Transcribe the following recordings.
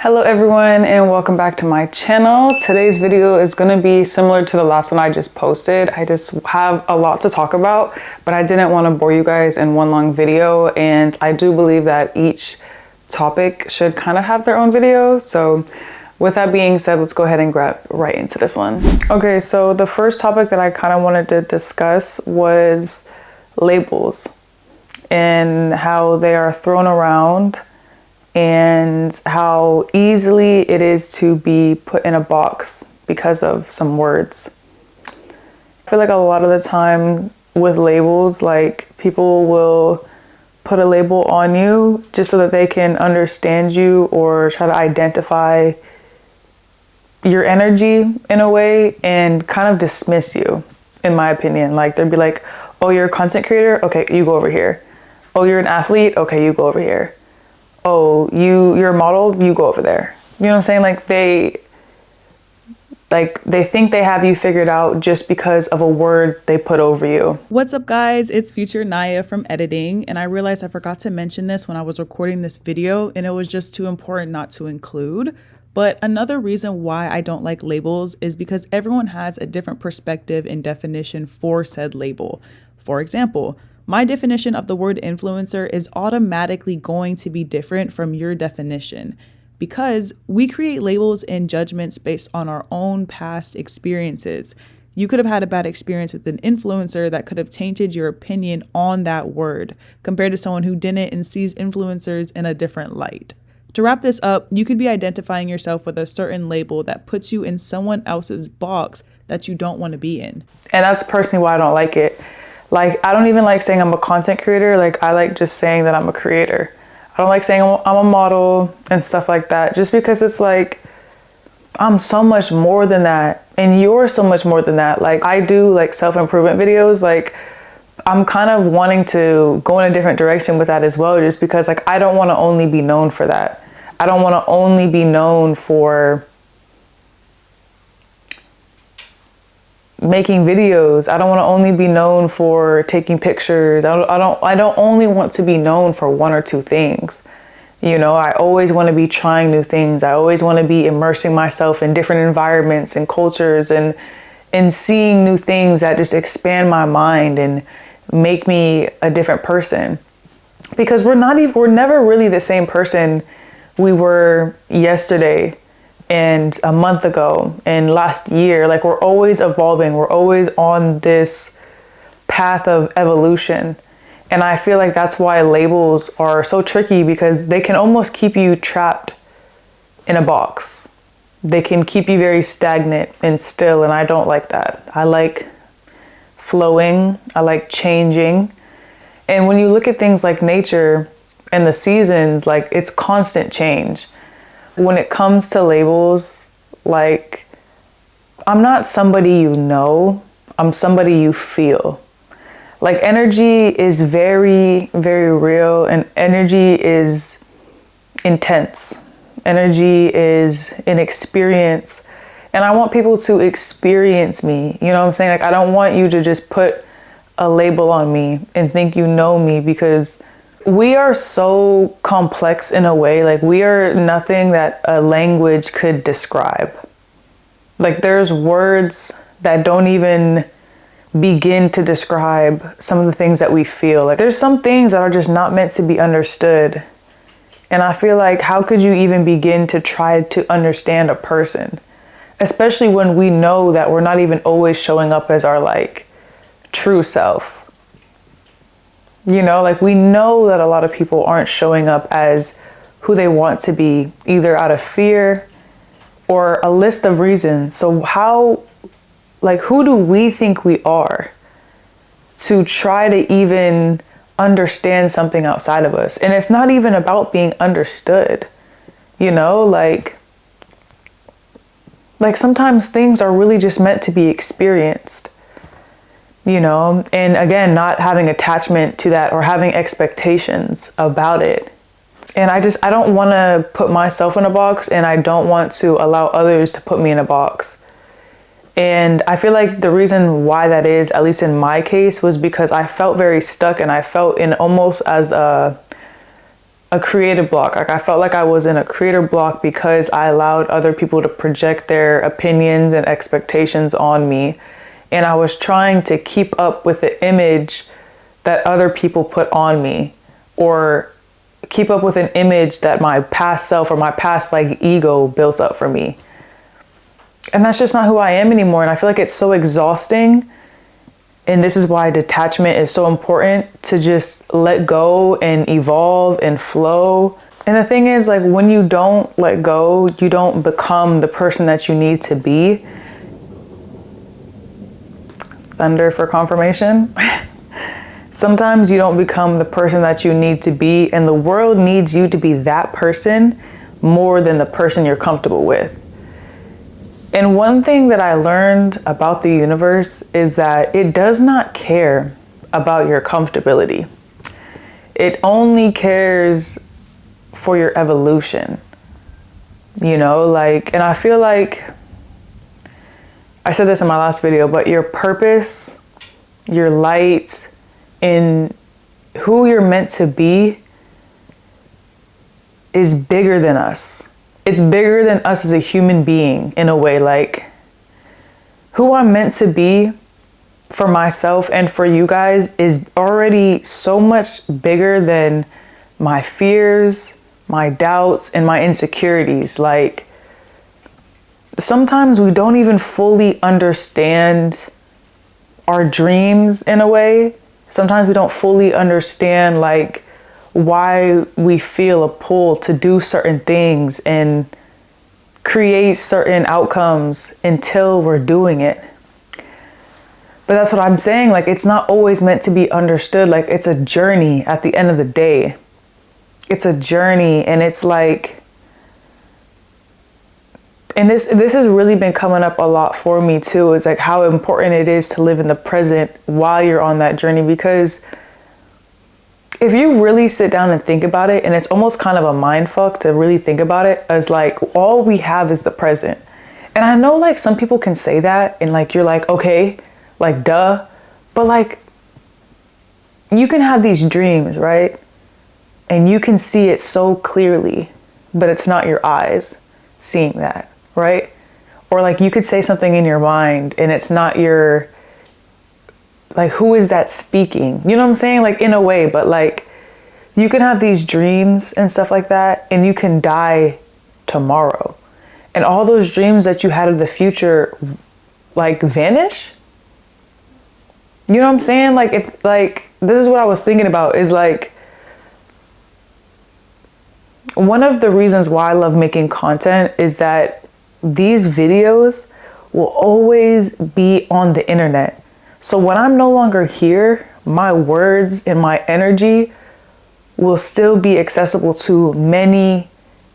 Hello everyone and welcome back to my channel. Today's video is going to be similar to the last one I just posted. I just have a lot to talk about, but I didn't want to bore you guys in one long video, and I do believe that each topic should kind of have their own video. So with that being said, let's go ahead and grab right into this one. Okay, so the first topic that I kind of wanted to discuss was labels and how they are thrown around and how easily it is to be put in a box because of some words. I feel like a lot of the time with labels, like people will put a label on you just so that they can understand you or try to identify your energy in a way and kind of dismiss you, in my opinion. Like they'd be like, oh, you're a content creator? Okay, you go over here. Oh, you're an athlete? Okay, you go over here. Oh, you're a model, you go over there. You know what I'm saying? Like they think they have you figured out just because of a word they put over you. What's up guys, it's future Naya from editing, and I realized I forgot to mention this when I was recording this video and it was just too important not to include. But another reason why I don't like labels is because everyone has a different perspective and definition for said label. For example, my definition of the word influencer is automatically going to be different from your definition because we create labels and judgments based on our own past experiences. You could have had a bad experience with an influencer that could have tainted your opinion on that word compared to someone who didn't and sees influencers in a different light. To wrap this up, you could be identifying yourself with a certain label that puts you in someone else's box that you don't want to be in. And that's personally why I don't like it. Like, I don't even like saying I'm a content creator. Like, I like just saying that I'm a creator. I don't like saying I'm a model and stuff like that, just because it's like, I'm so much more than that. And you're so much more than that. Like, I do like self-improvement videos. Like, I'm kind of wanting to go in a different direction with that as well, just because like, I don't want to only be known for that. I don't want to only be known for making videos. I don't want to only be known for taking pictures. I don't only want to be known for one or two things. You know, I always want to be trying new things. I always want to be immersing myself in different environments and cultures and seeing new things that just expand my mind and make me a different person. Because we're never really the same person we were yesterday and a month ago and last year. Like, we're always evolving. We're always on this path of evolution. And I feel like that's why labels are so tricky, because they can almost keep you trapped in a box. They can keep you very stagnant and still, and I don't like that. I like flowing. I like changing. And when you look at things like nature and the seasons, like, it's constant change. When it comes to labels, like, I'm not somebody you know, I'm somebody you feel. Like, energy is very, very real, and energy is intense. Energy is an experience, and I want people to experience me. You know what I'm saying? Like, I don't want you to just put a label on me and think you know me, because we are so complex in a way. Like, we are nothing that a language could describe. Like, there's words that don't even begin to describe some of the things that we feel. Like, there's some things that are just not meant to be understood. And I feel like, how could you even begin to try to understand a person? Especially when we know that we're not even always showing up as our like true self. You know, like, we know that a lot of people aren't showing up as who they want to be, either out of fear or a list of reasons. So how, like, who do we think we are to try to even understand something outside of us? And it's not even about being understood, you know, like sometimes things are really just meant to be experienced. You know, and again, not having attachment to that or having expectations about it. And I don't want to put myself in a box, and I don't want to allow others to put me in a box. And I feel like the reason why that is, at least in my case, was because I felt very stuck, and I felt in almost as a a creative block. Like I felt like I was in a creative block because I allowed other people to project their opinions and expectations on me. And I was trying to keep up with the image that other people put on me, or keep up with an image that my past self or my past like ego built up for me. And that's just not who I am anymore. And I feel like it's so exhausting. And this is why detachment is so important, to just let go and evolve and flow. And the thing is, like, when you don't let go, you don't become the person that you need to be. Thunder for confirmation. Sometimes you don't become the person that you need to be, and the world needs you to be that person more than the person you're comfortable with. And one thing that I learned about the universe is that it does not care about your comfortability. It only cares for your evolution. You know, like, and I feel like I said this in my last video, but your purpose, your light, in who you're meant to be is bigger than us. It's bigger than us as a human being in a way. Like, who I'm meant to be for myself and for you guys is already so much bigger than my fears, my doubts, and my insecurities. Like, sometimes we don't even fully understand our dreams in a way. Sometimes we don't fully understand like why we feel a pull to do certain things and create certain outcomes until we're doing it. But that's what I'm saying. Like, it's not always meant to be understood. Like, it's a journey at the end of the day. It's a journey, and it's like, and this has really been coming up a lot for me too, is like how important it is to live in the present while you're on that journey. Because if you really sit down and think about it, and it's almost kind of a mind fuck to really think about it, as like all we have is the present. And I know like some people can say that and like you're like, okay, like duh, but like you can have these dreams, right? And you can see it so clearly, but it's not your eyes seeing that, right? Or like you could say something in your mind and it's not your, like, who is that speaking? You know what I'm saying? Like, in a way, but like you can have these dreams and stuff like that, and you can die tomorrow. And all those dreams that you had of the future like vanish. You know what I'm saying? Like, if like, this is what I was thinking about, is like, one of the reasons why I love making content is that these videos will always be on the internet. So when I'm no longer here, my words and my energy will still be accessible to many,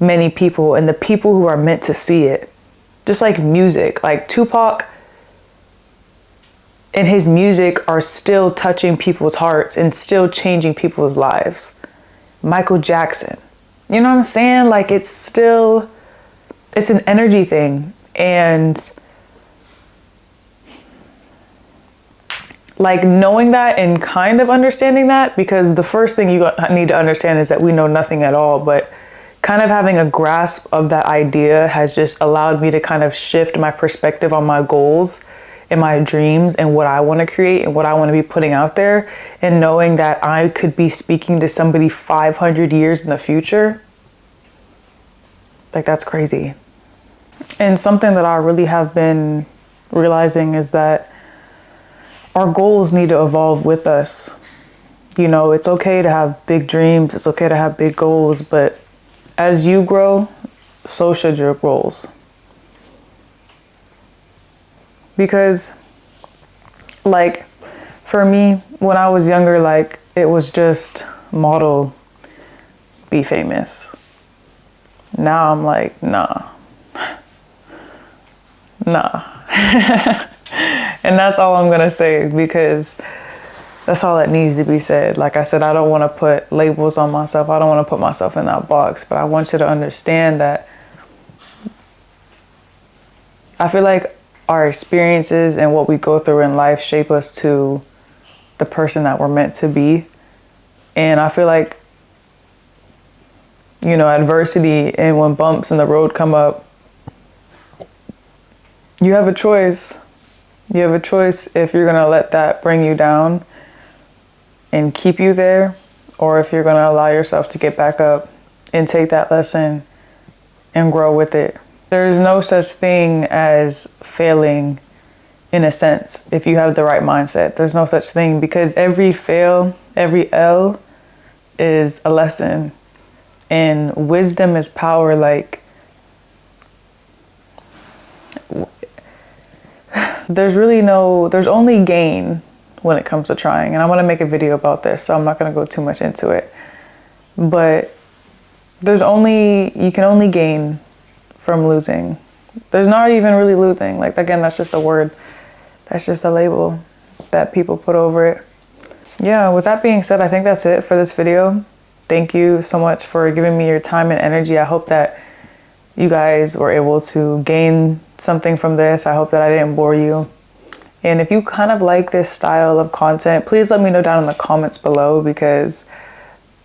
many people, and the people who are meant to see it. Just like music, like Tupac and his music are still touching people's hearts and still changing people's lives. Michael Jackson. You know what I'm saying? Like, it's still, it's an energy thing. And like knowing that and kind of understanding that, because the first thing you need to understand is that we know nothing at all, but kind of having a grasp of that idea has just allowed me to kind of shift my perspective on my goals and my dreams and what I want to create and what I want to be putting out there, and knowing that I could be speaking to somebody 500 years in the future. Like, that's crazy. And something that I really have been realizing is that our goals need to evolve with us. You know, it's okay to have big dreams. It's okay to have big goals, but as you grow, so should your goals. Because like for me, when I was younger, like it was just model, be famous. Now I'm like, nah. And that's all I'm gonna say, because that's all that needs to be said. Like I said, I don't want to put labels on myself. I don't want to put myself in that box, but I want you to understand that I feel like our experiences and what we go through in life shape us to the person that we're meant to be. And I feel like you know, adversity and when bumps in the road come up, you have a choice. You have a choice if you're going to let that bring you down and keep you there, or if you're going to allow yourself to get back up and take that lesson and grow with it. There's no such thing as failing in a sense if you have the right mindset. There's no such thing, because every fail, every L is a lesson, and wisdom is power. Like, there's only gain when it comes to trying. And I want to make a video about this, so I'm not going to go too much into it. But you can only gain from losing. There's not even really losing. Like, again, that's just a word. That's just a label that people put over it. Yeah, with that being said, I think that's it for this video. Thank you so much for giving me your time and energy. I hope that you guys were able to gain something from this. I hope that I didn't bore you. And if you kind of like this style of content, please let me know down in the comments below, because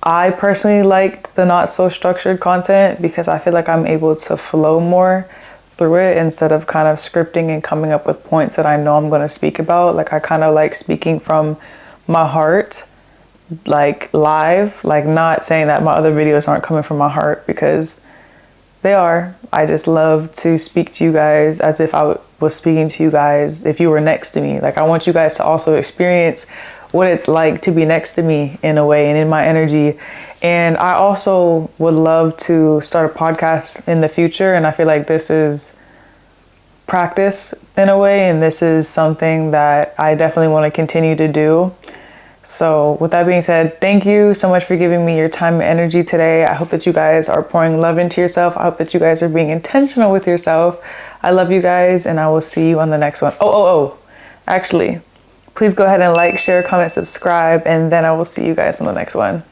I personally like the not so structured content, because I feel like I'm able to flow more through it instead of kind of scripting and coming up with points that I know I'm going to speak about. Like, I kind of like speaking from my heart, like live, like not saying that my other videos aren't coming from my heart, because they are. I just love to speak to you guys as if I was speaking to you guys if you were next to me. Like, I want you guys to also experience what it's like to be next to me in a way and in my energy. And I also would love to start a podcast in the future. And I feel like this is practice in a way. And this is something that I definitely want to continue to do. So with that being said, thank you so much for giving me your time and energy today. I hope that you guys are pouring love into yourself. I hope that you guys are being intentional with yourself. I love you guys, and I will see you on the next one. Actually, please go ahead and like, share, comment, subscribe, and then I will see you guys on the next one.